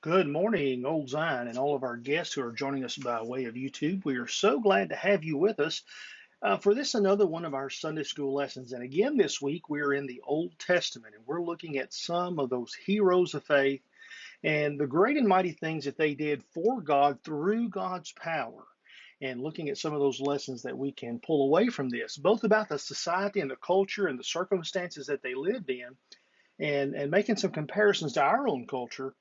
Good morning, Old Zion, and all of our guests who are joining us by way of YouTube. We are so glad to have you with us for this another one of our Sunday school lessons. And again, this week we're in the Old Testament, and we're looking at some of those heroes of faith and the great and mighty things that they did for God through God's power. And looking at some of those lessons that we can pull away from this, both about the society and the culture and the circumstances that they lived in, and making some comparisons to our own culture,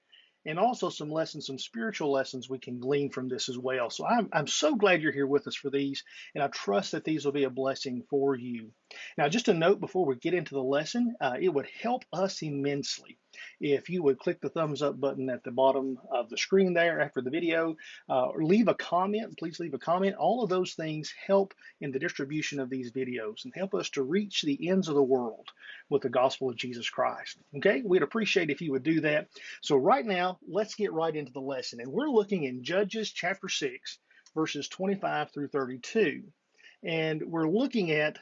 and also some lessons, some spiritual lessons we can glean from this as well. So I'm so glad you're here with us for these, and I trust that these will be a blessing for you. Now, just a note before we get into the lesson, it would help us immensely if you would click the thumbs up button at the bottom of the screen there after the video, or leave a comment. Please leave a comment. All of those things help in the distribution of these videos and help us to reach the ends of the world with the gospel of Jesus Christ. Okay, we'd appreciate if you would do that. So right now, let's get right into the lesson. And we're looking in Judges chapter 6, verses 25 through 32. And we're looking at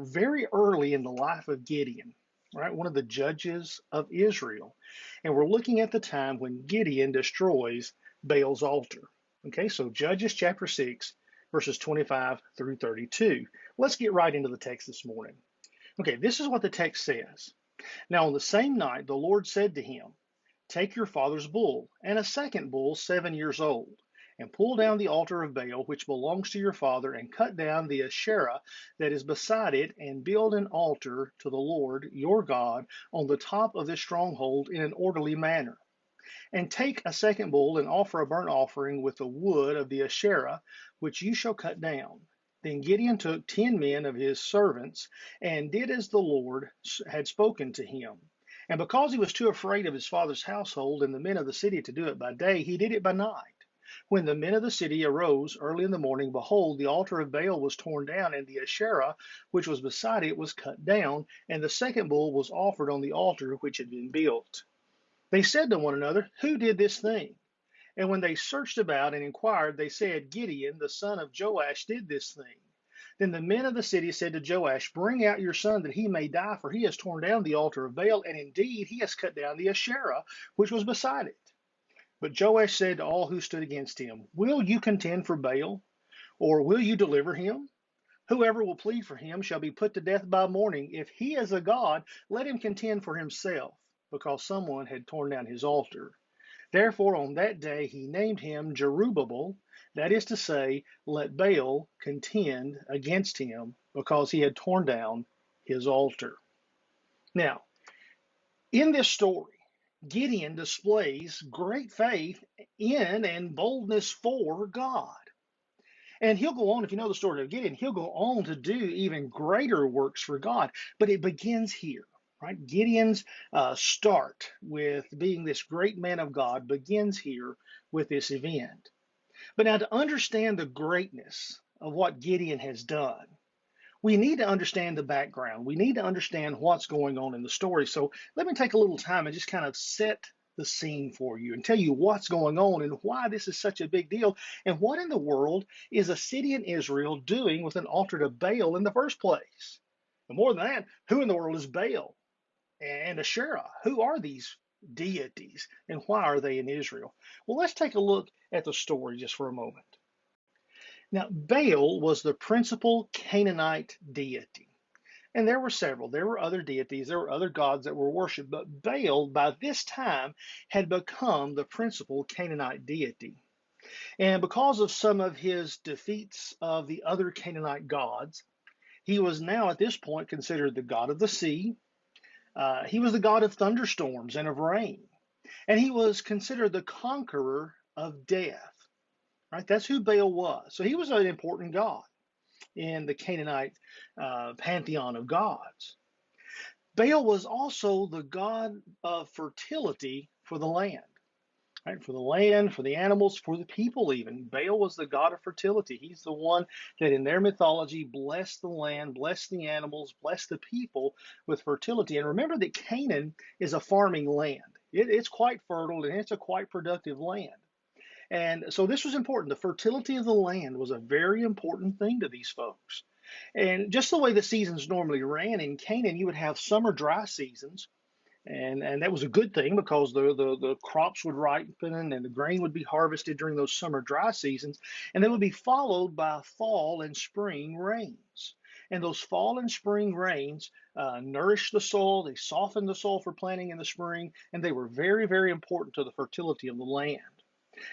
very early in the life of Gideon, right? One of the judges of Israel. And we're looking at the time when Gideon destroys Baal's altar. Okay, so Judges chapter 6, verses 25 through 32. Let's get right into the text this morning. Okay, this is what the text says. Now on the same night, the Lord said to him, "Take your father's bull, and a second bull 7 years old, and pull down the altar of Baal, which belongs to your father, and cut down the Asherah that is beside it, and build an altar to the Lord your God on the top of this stronghold in an orderly manner. And take a second bull, and offer a burnt offering with the wood of the Asherah, which you shall cut down." Then Gideon took 10 men of his servants and did as the Lord had spoken to him. And because he was too afraid of his father's household and the men of the city to do it by day, he did it by night. When the men of the city arose early in the morning, behold, the altar of Baal was torn down, and the Asherah which was beside it was cut down, and the second bull was offered on the altar which had been built. They said to one another, "Who did this thing?" And when they searched about and inquired, they said, "Gideon, the son of Joash, did this thing." Then the men of the city said to Joash, "Bring out your son that he may die, for he has torn down the altar of Baal, and indeed he has cut down the Asherah which was beside it." But Joash said to all who stood against him, "Will you contend for Baal, or will you deliver him? Whoever will plead for him shall be put to death by morning. If he is a god, let him contend for himself," because someone had torn down his altar. Therefore on that day he named him Jerubbaal, that is to say, "Let Baal contend against him," because he had torn down his altar. Now, in this story, Gideon displays great faith in and boldness for God. And he'll go on, if you know the story of Gideon, he'll go on to do even greater works for God. But it begins here. Right? Gideon's start with being this great man of God begins here with this event. But now to understand the greatness of what Gideon has done, we need to understand the background. We need to understand what's going on in the story. So let me take a little time and just kind of set the scene for you and tell you what's going on and why this is such a big deal and what in the world is a city in Israel doing with an altar to Baal in the first place. And more than that, who in the world is Baal and Asherah? Who are these deities and why are they in Israel? Well, let's take a look at the story just for a moment. Now, Baal was the principal Canaanite deity. And there were several. There were other deities. There were other gods that were worshipped. But Baal, by this time, had become the principal Canaanite deity. And because of some of his defeats of the other Canaanite gods, he was now at this point considered the god of the sea. He was the god of thunderstorms and of rain. And he was considered the conqueror of death. Right? That's who Baal was. So he was an important god in the Canaanite pantheon of gods. Baal was also the god of fertility for the land. Right? For the land, for the animals, for the people even. Baal was the god of fertility. He's the one that in their mythology blessed the land, blessed the animals, blessed the people with fertility. And remember that Canaan is a farming land. It's quite fertile and it's a quite productive land. And so this was important. The fertility of the land was a very important thing to these folks. And just the way the seasons normally ran in Canaan, you would have summer dry seasons And that was a good thing because the crops would ripen and the grain would be harvested during those summer dry seasons, and they would be followed by fall and spring rains. And those fall and spring rains nourished the soil, they softened the soil for planting in the spring, and they were very, very important to the fertility of the land.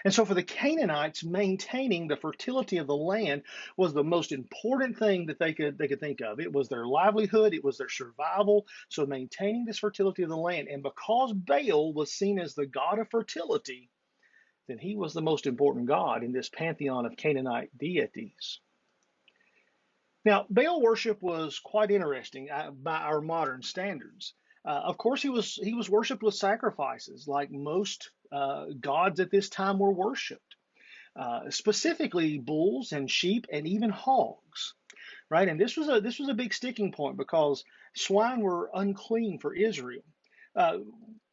And so for the Canaanites, maintaining the fertility of the land was the most important thing that they could think of. It was their livelihood, it was their survival. So maintaining this fertility of the land. And because Baal was seen as the god of fertility, then he was the most important god in this pantheon of Canaanite deities. Now, Baal worship was quite interesting by our modern standards. Of course, he was worshipped with sacrifices, like most gods at this time were worshipped. Specifically bulls and sheep and even hogs, right? And this was a big sticking point because swine were unclean for Israel, uh,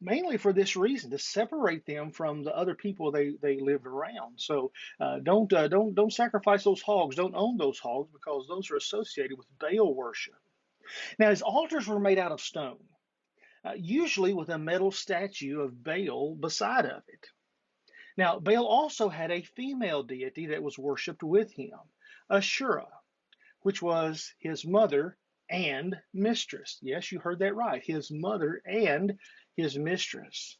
mainly for this reason, to separate them from the other people they lived around. So don't sacrifice those hogs. Don't own those hogs because those are associated with Baal worship. Now his altars were made out of stone, usually with a metal statue of Baal beside of it. Now, Baal also had a female deity that was worshipped with him, Ashura, which was his mother and mistress. Yes, you heard that right. His mother and his mistress.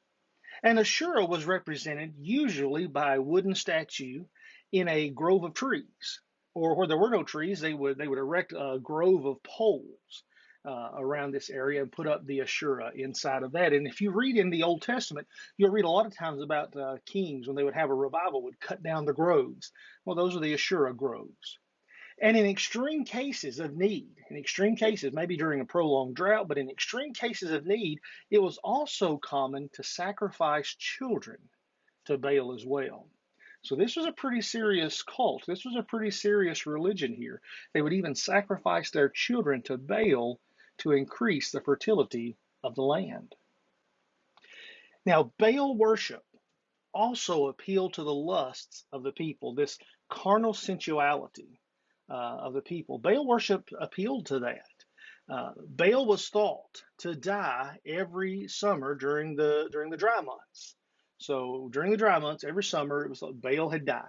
And Ashura was represented usually by a wooden statue in a grove of trees. Or where there were no trees, they would erect a grove of poles around this area and put up the Ashura inside of that. And if you read in the Old Testament, you'll read a lot of times about kings when they would have a revival would cut down the groves. Well, those are the Ashura groves. And in extreme cases of need, in extreme cases, maybe during a prolonged drought, but in extreme cases of need, it was also common to sacrifice children to Baal as well. So this was a pretty serious cult. This was a pretty serious religion here. They would even sacrifice their children to Baal to increase the fertility of the land. Now, Baal worship also appealed to the lusts of the people, this carnal sensuality of the people. Baal worship appealed to that. Baal was thought to die every summer during the dry months. So during the dry months, every summer, it was like Baal had died.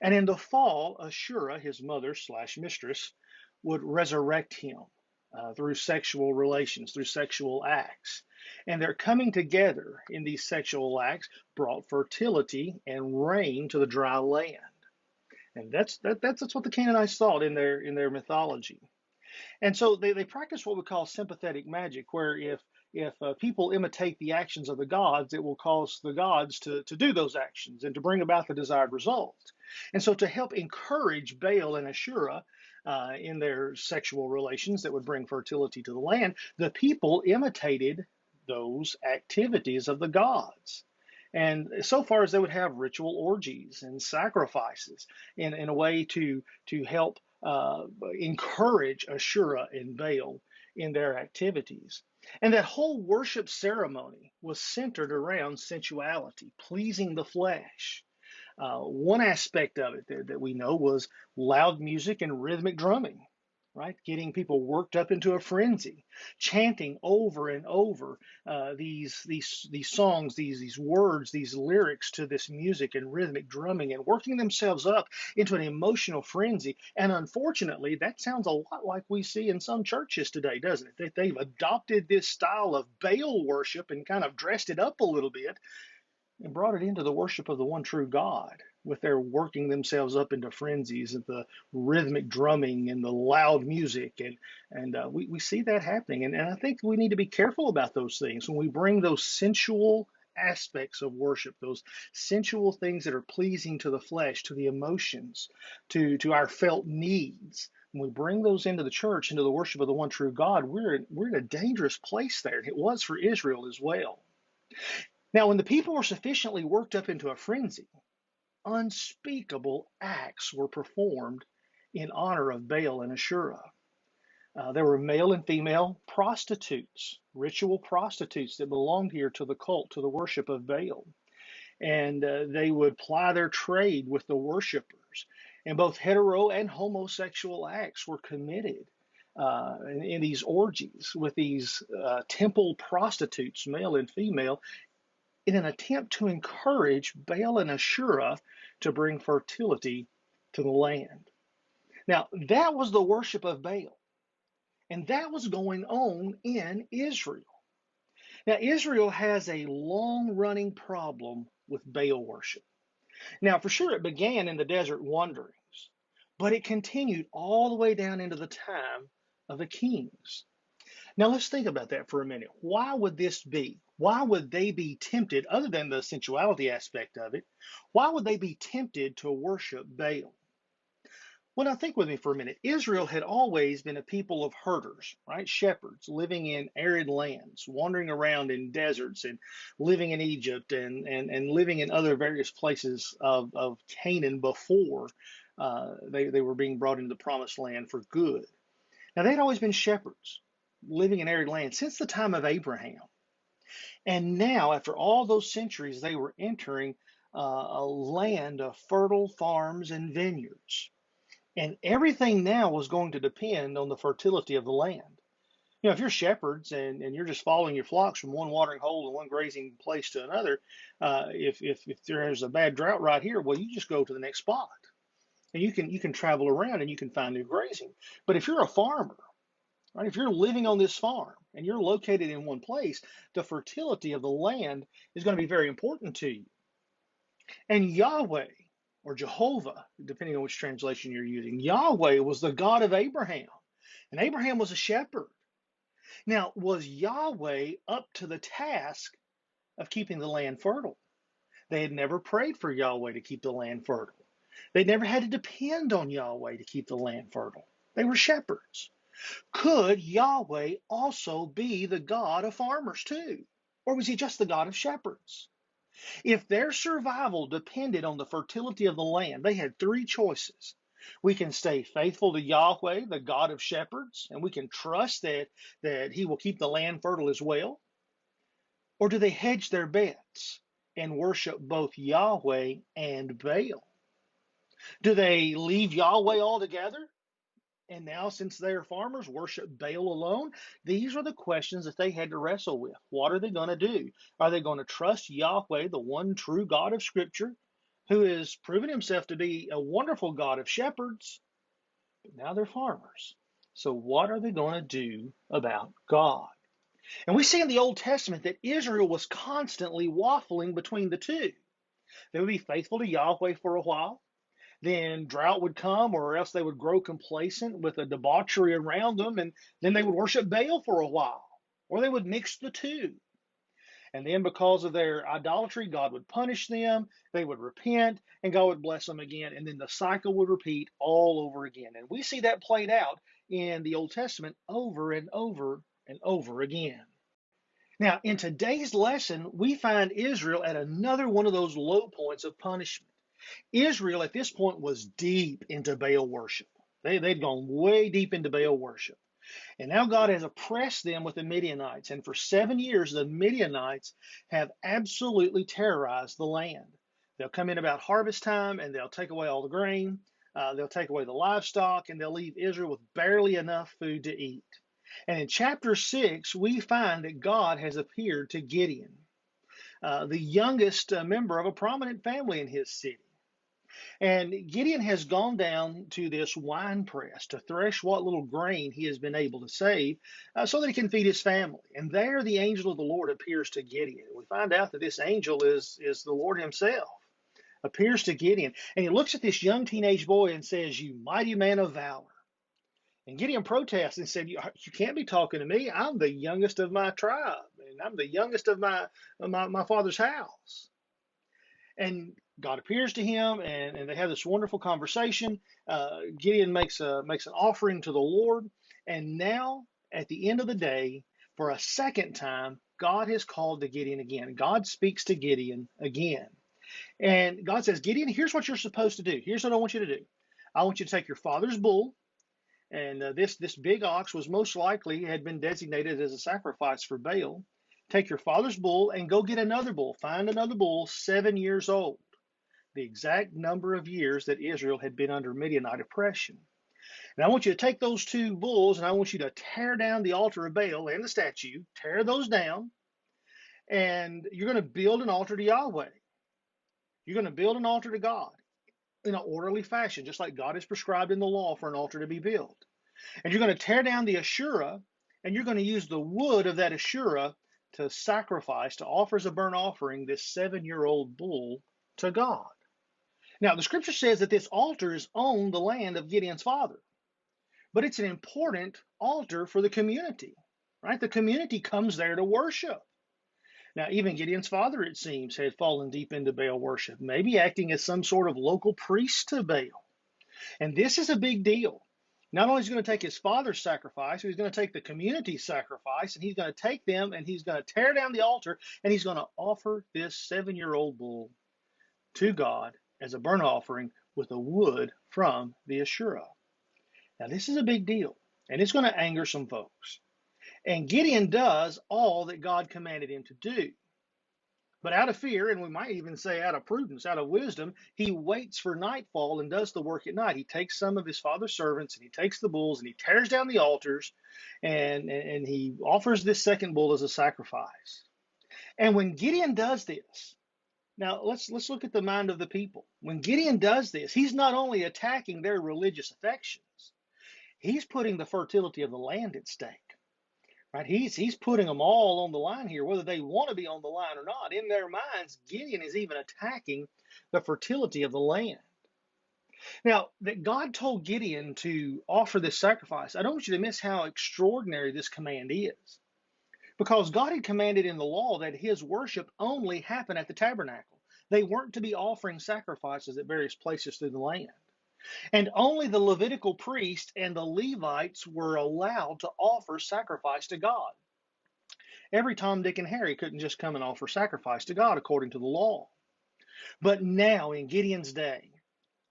And in the fall, Ashura, his mother slash mistress, would resurrect him through sexual relations, through sexual acts. And their coming together in these sexual acts brought fertility and rain to the dry land. And that's what the Canaanites thought in their mythology. And so they practice what we call sympathetic magic, where if people imitate the actions of the gods, it will cause the gods to do those actions and to bring about the desired result. And so to help encourage Baal and Ashura in their sexual relations that would bring fertility to the land, the people imitated those activities of the gods. And so far as they would have ritual orgies and sacrifices in a way to help encourage Ashura and Baal in their activities. And that whole worship ceremony was centered around sensuality, pleasing the flesh. One aspect of it that we know was loud music and rhythmic drumming, right? Getting people worked up into a frenzy, chanting over and over these songs, these words, these lyrics to this music and rhythmic drumming, and working themselves up into an emotional frenzy. And unfortunately, that sounds a lot like we see in some churches today, doesn't it? That they've adopted this style of Baal worship and kind of dressed it up a little bit and brought it into the worship of the one true God, with their working themselves up into frenzies and the rhythmic drumming and the loud music. And we see that happening. And I think we need to be careful about those things when we bring those sensual aspects of worship, those sensual things that are pleasing to the flesh, to the emotions, to our felt needs. When we bring those into the church, into the worship of the one true God, we're in a dangerous place there. And it was for Israel as well. Now, when the people were sufficiently worked up into a frenzy, unspeakable acts were performed in honor of Baal and Ashura. There were male and female prostitutes, ritual prostitutes that belonged here to the cult, to the worship of Baal. And they would ply their trade with the worshipers. And both hetero and homosexual acts were committed in these orgies with these temple prostitutes, male and female, in an attempt to encourage Baal and Asherah to bring fertility to the land. Now, that was the worship of Baal, and that was going on in Israel. Now, Israel has a long-running problem with Baal worship. Now, for sure, it began in the desert wanderings, but it continued all the way down into the time of the kings. Now, let's think about that for a minute. Why would this be? Why would they be tempted, other than the sensuality aspect of it, why would they be tempted to worship Baal? Well, now think with me for a minute. Israel had always been a people of herders, right? Shepherds living in arid lands, wandering around in deserts and living in Egypt and living in other various places of Canaan before they were being brought into the promised land for good. Now, they'd always been shepherds living in arid lands since the time of Abraham. And now, after all those centuries, they were entering a land of fertile farms and vineyards. And everything now was going to depend on the fertility of the land. You know, if you're shepherds and you're just following your flocks from one watering hole and one grazing place to another, if there's a bad drought right here, well, you just go to the next spot. And you can travel around and you can find new grazing. But if you're a farmer, right, if you're living on this farm and you're located in one place, the fertility of the land is going to be very important to you. And Yahweh, or Jehovah, depending on which translation you're using, Yahweh was the God of Abraham, and Abraham was a shepherd. Now, was Yahweh up to the task of keeping the land fertile? They had never prayed for Yahweh to keep the land fertile. They never had to depend on Yahweh to keep the land fertile. They were shepherds. Could Yahweh also be the God of farmers too? Or was he just the God of shepherds? If their survival depended on the fertility of the land, they had three choices. We can stay faithful to Yahweh, the God of shepherds, and we can trust that he will keep the land fertile as well. Or do they hedge their bets and worship both Yahweh and Baal? Do they leave Yahweh altogether? And now, since they are farmers, worship Baal alone? These are the questions that they had to wrestle with. What are they going to do? Are they going to trust Yahweh, the one true God of Scripture, who has proven himself to be a wonderful God of shepherds? But now they're farmers. So what are they going to do about God? And we see in the Old Testament that Israel was constantly waffling between the two. They would be faithful to Yahweh for a while. Then drought would come, or else they would grow complacent with a debauchery around them, and then they would worship Baal for a while, or they would mix the two. And then because of their idolatry, God would punish them, they would repent, and God would bless them again, and then the cycle would repeat all over again. And we see that played out in the Old Testament over and over and over again. Now, in today's lesson, we find Israel at another one of those low points of punishment. Israel at this point was deep into Baal worship. They'd gone way deep into Baal worship. And now God has oppressed them with the Midianites. And for 7 years, the Midianites have absolutely terrorized the land. They'll come in about harvest time and they'll take away all the grain. They'll take away the livestock and they'll leave Israel with barely enough food to eat. And in chapter 6, we find that God has appeared to Gideon, the youngest member of a prominent family in his city. And Gideon has gone down to this wine press to thresh what little grain he has been able to save so that he can feed his family. And there the angel of the Lord appears to Gideon. We find out that this angel is the Lord himself, appears to Gideon. And he looks at this young teenage boy and says, "You mighty man of valor." And Gideon protests and said, "You can't be talking to me. I'm the youngest of my tribe, and I'm the youngest of my father's house." And God appears to him, and they have this wonderful conversation. Gideon makes an offering to the Lord, and now at the end of the day, for a second time, God has called to Gideon again. God speaks to Gideon again, and God says, "Gideon, here's what you're supposed to do. Here's what I want you to do. I want you to take your father's bull." And this big ox was most likely had been designated as a sacrifice for Baal. Take your father's bull and go get another bull. Find another bull 7 years old, the exact number of years that Israel had been under Midianite oppression. And I want you to take those two bulls and I want you to tear down the altar of Baal and the statue, tear those down, and you're going to build an altar to Yahweh. You're going to build an altar to God in an orderly fashion, just like God has prescribed in the law for an altar to be built. And you're going to tear down the Asherah, and you're going to use the wood of that Asherah to sacrifice, to offer as a burnt offering, this 7-year-old bull to God. Now, the scripture says that this altar is on the land of Gideon's father, but it's an important altar for the community, right? The community comes there to worship. Now, even Gideon's father, it seems, had fallen deep into Baal worship, maybe acting as some sort of local priest to Baal. And this is a big deal. Not only is he going to take his father's sacrifice, he's going to take the community's sacrifice, and he's going to take them and he's going to tear down the altar, and he's going to offer this 7-year-old bull to God as a burnt offering with the wood from the Asherah. Now, this is a big deal, and it's going to anger some folks. And Gideon does all that God commanded him to do. But out of fear, and we might even say out of prudence, out of wisdom, he waits for nightfall and does the work at night. He takes some of his father's servants and he takes the bulls and he tears down the altars and he offers this second bull as a sacrifice. And when Gideon does this, now let's look at the mind of the people. When Gideon does this, he's not only attacking their religious affections, he's putting the fertility of the land at stake. Right? He's putting them all on the line here, whether they want to be on the line or not. In their minds, Gideon is even attacking the fertility of the land. Now, that God told Gideon to offer this sacrifice, I don't want you to miss how extraordinary this command is. Because God had commanded in the law that his worship only happen at the tabernacle. They weren't to be offering sacrifices at various places through the land. And only the Levitical priest and the Levites were allowed to offer sacrifice to God. Every Tom, Dick, and Harry couldn't just come and offer sacrifice to God according to the law. But now, in Gideon's day,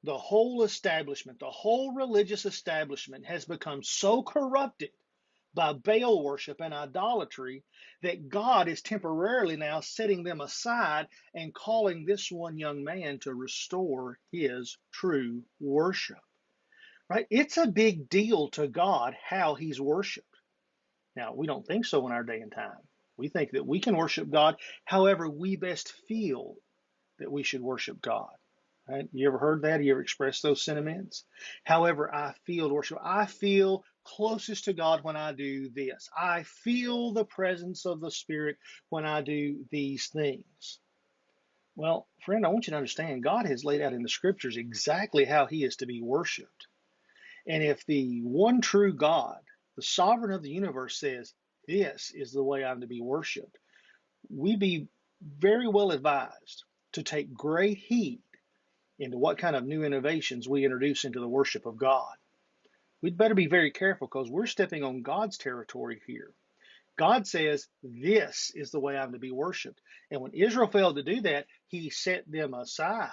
the whole establishment, the whole religious establishment has become so corrupted by Baal worship and idolatry that God is temporarily now setting them aside and calling this one young man to restore his true worship. Right? It's a big deal to God how he's worshiped. Now, we don't think so in our day and time. We think that we can worship God however we best feel that we should worship God. Right? You ever heard that? You ever expressed those sentiments? However I feel to worship. I feel closest to God when I do this. I feel the presence of the Spirit when I do these things. Well, friend, I want you to understand God has laid out in the scriptures exactly how he is to be worshiped. And if the one true God, the sovereign of the universe, says, this is the way I'm to be worshiped, we'd be very well advised to take great heed into what kind of new innovations we introduce into the worship of God. We'd better be very careful because we're stepping on God's territory here. God says, this is the way I'm to be worshiped. And when Israel failed to do that, he set them aside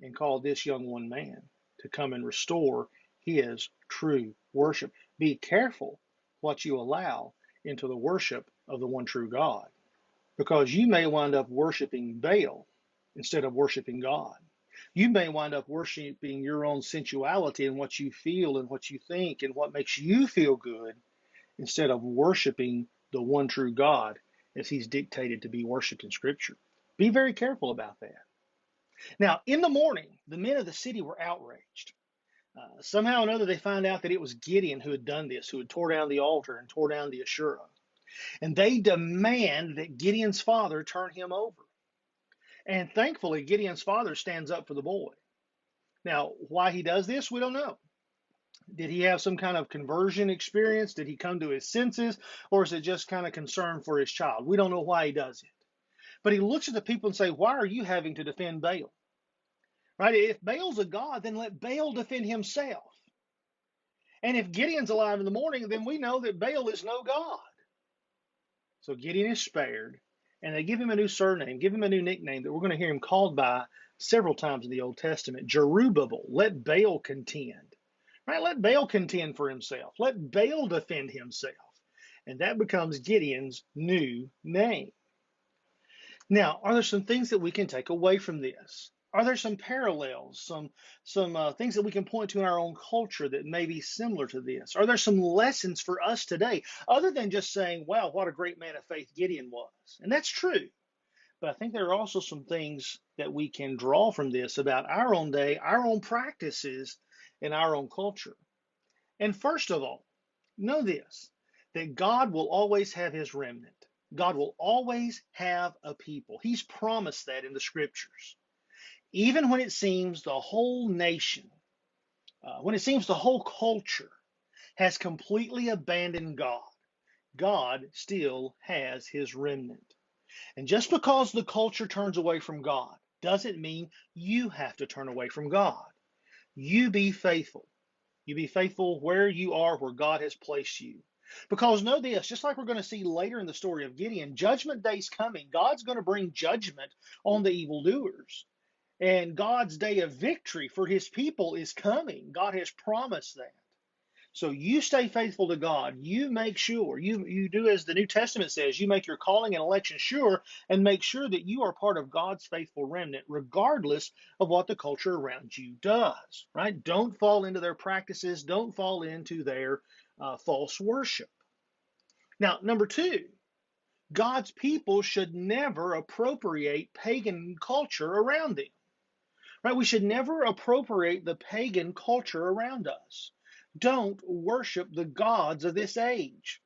and called this young one man to come and restore his true worship. Be careful what you allow into the worship of the one true God, because you may wind up worshiping Baal instead of worshiping God. You may wind up worshiping your own sensuality and what you feel and what you think and what makes you feel good instead of worshiping the one true God as he's dictated to be worshiped in Scripture. Be very careful about that. Now, in the morning, the men of the city were outraged. Somehow or another, they found out that it was Gideon who had done this, who had tore down the altar and tore down the Asherah. And they demand that Gideon's father turn him over. And thankfully, Gideon's father stands up for the boy. Now, why he does this, we don't know. Did he have some kind of conversion experience? Did he come to his senses? Or is it just kind of concern for his child? We don't know why he does it. But he looks at the people and says, why are you having to defend Baal? Right? If Baal's a god, then let Baal defend himself. And if Gideon's alive in the morning, then we know that Baal is no god. So Gideon is spared, and they give him a new surname, give him a new nickname that we're going to hear him called by several times in the Old Testament, Jerubbaal. Let Baal contend. Right? Let Baal contend for himself. Let Baal defend himself. And that becomes Gideon's new name. Now, are there some things that we can take away from this? Are there some parallels, some things that we can point to in our own culture that may be similar to this? Are there some lessons for us today, other than just saying, "Wow, what a great man of faith Gideon was"? And that's true. But I think there are also some things that we can draw from this about our own day, our own practices, and our own culture. And first of all, know this, that God will always have his remnant. God will always have a people. He's promised that in the scriptures. Even when it seems the whole nation, when it seems the whole culture has completely abandoned God, God still has his remnant. And just because the culture turns away from God doesn't mean you have to turn away from God. You be faithful. You be faithful where you are, where God has placed you. Because know this, just like we're going to see later in the story of Gideon, judgment day's coming. God's going to bring judgment on the evildoers. And God's day of victory for his people is coming. God has promised that. So you stay faithful to God. You make sure, you do as the New Testament says, you make your calling and election sure, and make sure that you are part of God's faithful remnant, regardless of what the culture around you does, right? Don't fall into their practices. Don't fall into their false worship. Now, number two, God's people should never appropriate pagan culture around them. Right? We should never appropriate the pagan culture around us. Don't worship the gods of this age.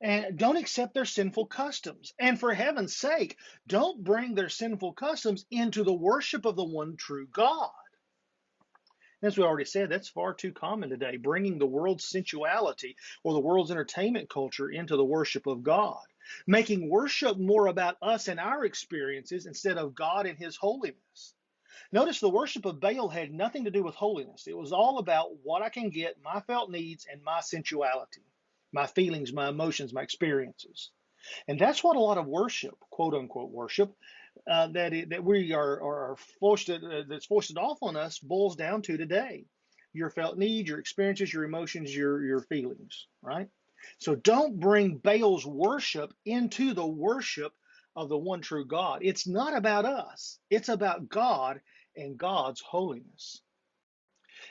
And don't accept their sinful customs. And for heaven's sake, don't bring their sinful customs into the worship of the one true God. As we already said, that's far too common today, bringing the world's sensuality or the world's entertainment culture into the worship of God, making worship more about us and our experiences instead of God and his holiness. Notice the worship of Baal had nothing to do with holiness. It was all about what I can get, my felt needs, and my sensuality, my feelings, my emotions, my experiences. And that's what a lot of worship, quote unquote worship, that we are that's foisted off on us boils down to today. Your felt needs, your experiences, your emotions, your feelings, right? So don't bring Baal's worship into the worship of the one true God. It's not about us. It's about God and God's holiness.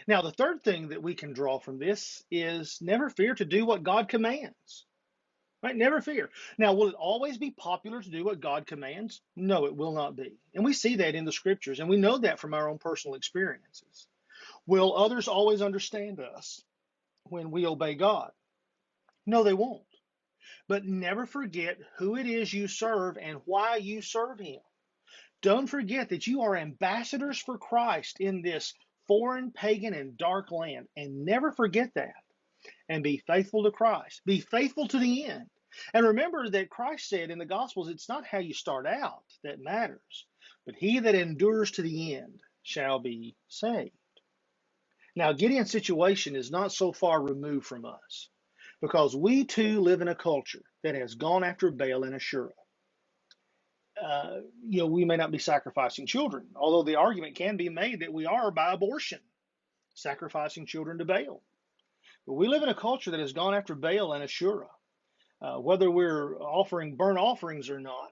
Now, the third thing that we can draw from this is never fear to do what God commands. Right? Never fear. Now, will it always be popular to do what God commands? No, it will not be. And we see that in the scriptures, and we know that from our own personal experiences. Will others always understand us when we obey God? No, they won't. But never forget who it is you serve and why you serve him. Don't forget that you are ambassadors for Christ in this foreign, pagan, and dark land. And never forget that. And be faithful to Christ. Be faithful to the end. And remember that Christ said in the Gospels, it's not how you start out that matters, but he that endures to the end shall be saved. Now, Gideon's situation is not so far removed from us because we too live in a culture that has gone after Baal and Asherah. We may not be sacrificing children, although the argument can be made that we are by abortion, sacrificing children to Baal. But we live in a culture that has gone after Baal and Asherah. Whether we're offering burnt offerings or not,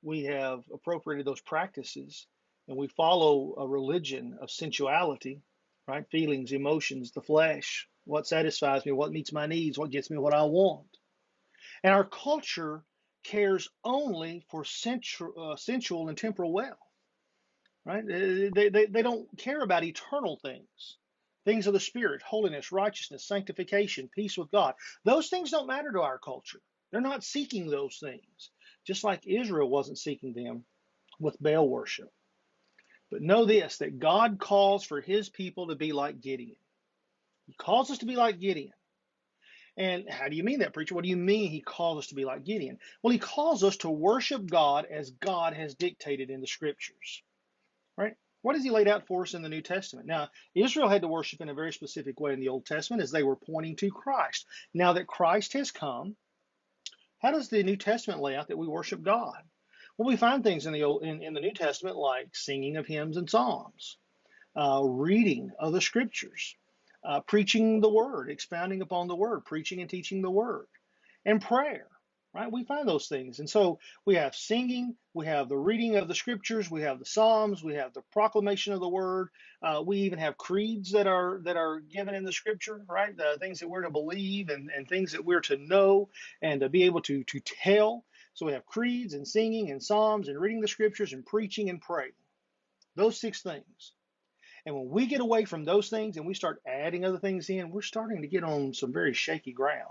we have appropriated those practices and we follow a religion of sensuality, right? Feelings, emotions, the flesh, what satisfies me, what meets my needs, what gets me what I want. And our culture cares only for sensual and temporal wealth, right? They don't care about eternal things. Things of the Spirit, holiness, righteousness, sanctification, peace with God. Those things don't matter to our culture. They're not seeking those things, just like Israel wasn't seeking them with Baal worship. But know this, that God calls for his people to be like Gideon. He calls us to be like Gideon. And how do you mean that, preacher? What do you mean he calls us to be like Gideon? Well, he calls us to worship God as God has dictated in the scriptures, right? What has he laid out for us in the New Testament? Now, Israel had to worship in a very specific way in the Old Testament as they were pointing to Christ. Now that Christ has come, how does the New Testament lay out that we worship God? Well, we find things in the New Testament like singing of hymns and psalms, reading of the scriptures, preaching the word, expounding upon the word, preaching and teaching the word, and prayer. right? We find those things. And so we have singing, we have the reading of the scriptures, we have the Psalms, we have the proclamation of the word. We even have creeds that are given in the scripture, right? The things that we're to believe and things that we're to know and to be able to tell. So we have creeds and singing and Psalms and reading the scriptures and preaching and praying. Those 6 things. And when we get away from those things and we start adding other things in, we're starting to get on some very shaky ground.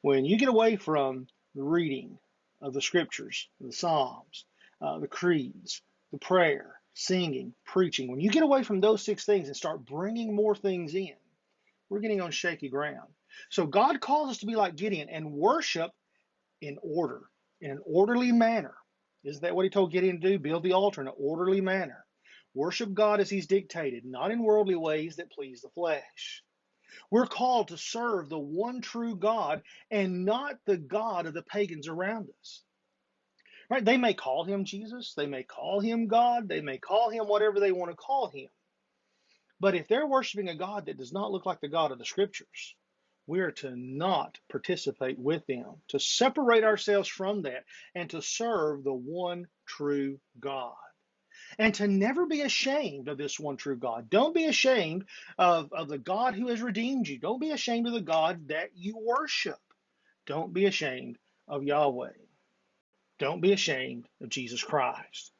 When you get away from the reading of the scriptures, the Psalms, the creeds, the prayer, singing, preaching, when you get away from those 6 things and start bringing more things in, we're getting on shaky ground. So God calls us to be like Gideon and worship in order, in an orderly manner. Isn't that what he told Gideon to do? Build the altar in an orderly manner. Worship God as he's dictated, not in worldly ways that please the flesh. We're called to serve the one true God and not the God of the pagans around us. Right? They may call him Jesus, they may call him God, they may call him whatever they want to call him. But if they're worshiping a God that does not look like the God of the scriptures, we are to not participate with them, to separate ourselves from that, and to serve the one true God. And to never be ashamed of this one true God. Don't be ashamed of the God who has redeemed you. Don't be ashamed of the God that you worship. Don't be ashamed of Yahweh. Don't be ashamed of Jesus Christ.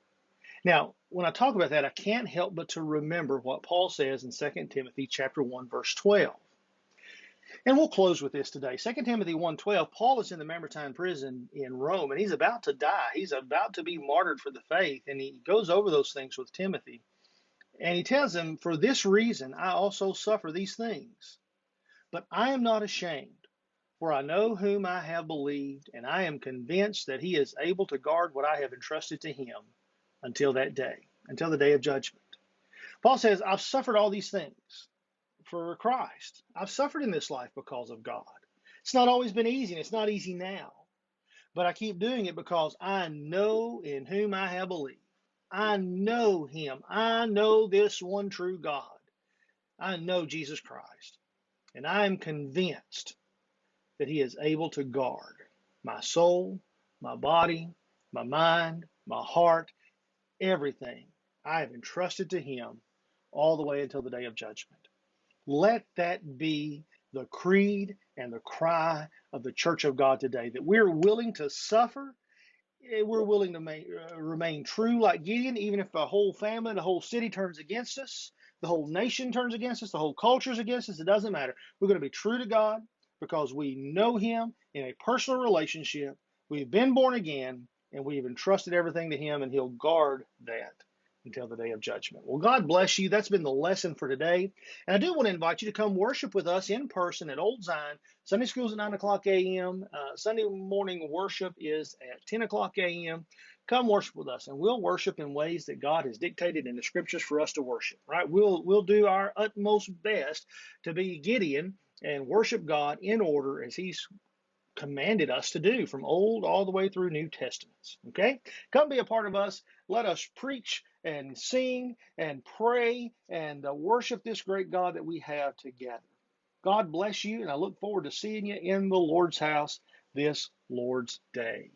Now, when I talk about that, I can't help but to remember what Paul says in 2 Timothy chapter 1, verse 12. And we'll close with this today. 2 Timothy 1:12, Paul is in the Mamertine prison in Rome, and he's about to die. He's about to be martyred for the faith, and he goes over those things with Timothy. And he tells him, for this reason I also suffer these things. But I am not ashamed, for I know whom I have believed, and I am convinced that he is able to guard what I have entrusted to him until that day, until the day of judgment. Paul says, I've suffered all these things for Christ. I've suffered in this life because of God. It's not always been easy, and it's not easy now. But I keep doing it because I know in whom I have believed. I know him. I know this one true God. I know Jesus Christ. And I am convinced that he is able to guard my soul, my body, my mind, my heart, everything. I have entrusted to him all the way until the day of judgment. Let that be the creed and the cry of the church of God today, that we're willing to suffer. We're willing to remain true like Gideon, even if the whole family, the whole city turns against us, the whole nation turns against us, the whole culture is against us. It doesn't matter. We're going to be true to God because we know him in a personal relationship. We've been born again, and we've entrusted everything to him, and he'll guard that until the day of judgment. Well, God bless you. That's been the lesson for today. And I do want to invite you to come worship with us in person at Old Zion. Sunday school's at 9 o'clock a.m. Sunday morning worship is at 10 o'clock a.m. Come worship with us, and we'll worship in ways that God has dictated in the scriptures for us to worship, right? We'll do our utmost best to be Gideon and worship God in order as he's commanded us to do from Old all the way through New Testaments. Okay? Come be a part of us. Let us preach and sing and pray and worship this great God that we have together. God bless you, and I look forward to seeing you in the Lord's house this Lord's Day.